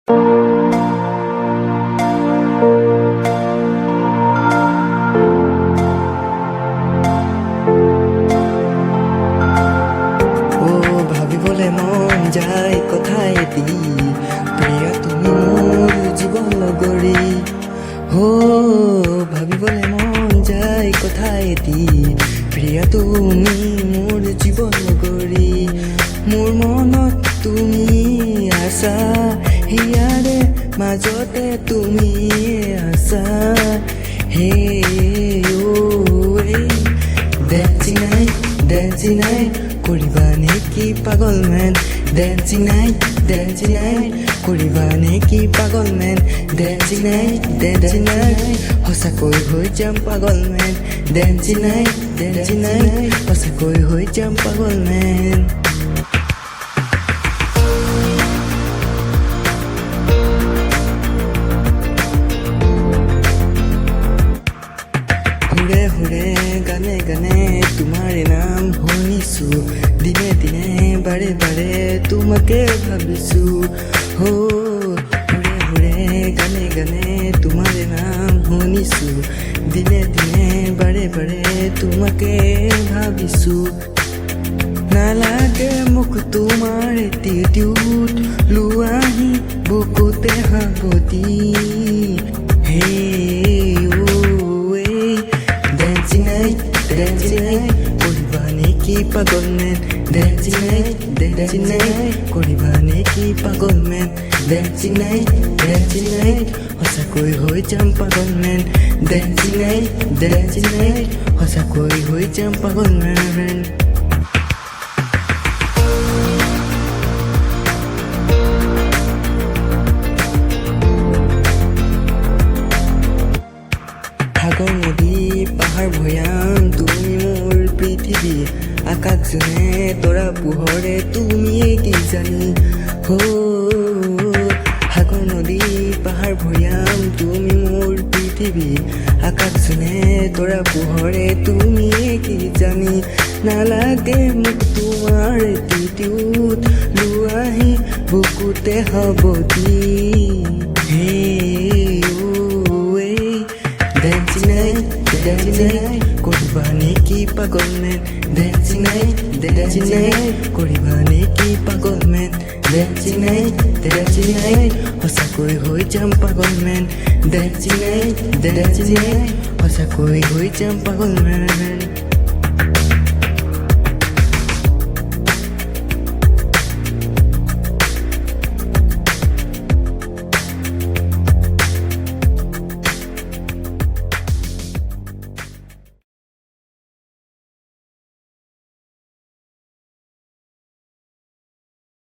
ভাবিবলে মন যায় কথাই দি প্ৰিয়া তুমি মোৰ জীৱন লগৰী ভাবিবলে মন যায় কথাই দি প্ৰিয়া তুমি মোৰ জীৱন লগৰী মোৰ মনত তুমি আছা হিয়াৰে মাজতে তুমি আছা Dancing night, কৰিবা নেকি পাগল মেন Dancing night, কৰিবা নেকি পাগল মেন Dancing night, সঁচাকৈ হৈ যাম পাগল মেন Dancing night, সঁচাকৈ হৈ যাম পাগল মেন হুৰে হুৰে গানে গানে তোমাৰে নাম শুনিছো দিনে দিনে বাৰে বাৰে তোমাকে ভাবিছো হুৰে হুৰে গানে গানে তোমাৰে নাম শুনিছো দিনে দিনে বাৰে বাৰে তোমাকে ভাবিছো নালাগে মোক তোমাৰ এটিটিউড লোৱাহি বুকুতে সাৱতি Dancing night, কৰিবা নেকি পাগল মেন Dancing night, কৰিবা নেকি পাগল মেন Dancing night, সঁচাকৈ হৈ যাম পাগল মেন Dancing night, সঁচাকৈ হৈ যাম পাগল মেন সাগৰ নদী পাহাৰ ভৈয়াম তুমি মোৰ পৃথিৱী আকাশ জোনে তৰা পোহৰে তুমিয়ে কি জানি সাগৰ নদী পাহাৰ ভৈয়াম তুমি মোৰ পৃথিৱী আকাশ জোনে তৰা পোহৰে তুমিয়ে কি জানি নালাগে মোক তোমাৰ এটিটিউড লোৱাহি বুকুতে সাৱতি Dancing night, কৰিবা নেকি পাগল মেন Dancing night, কৰিবা নেকি পাগল মেন Dancing night, সঁচাকৈ হৈ যাম পাগল মেন Dancing night, সঁচাকৈ হৈ যাম পাগল মেন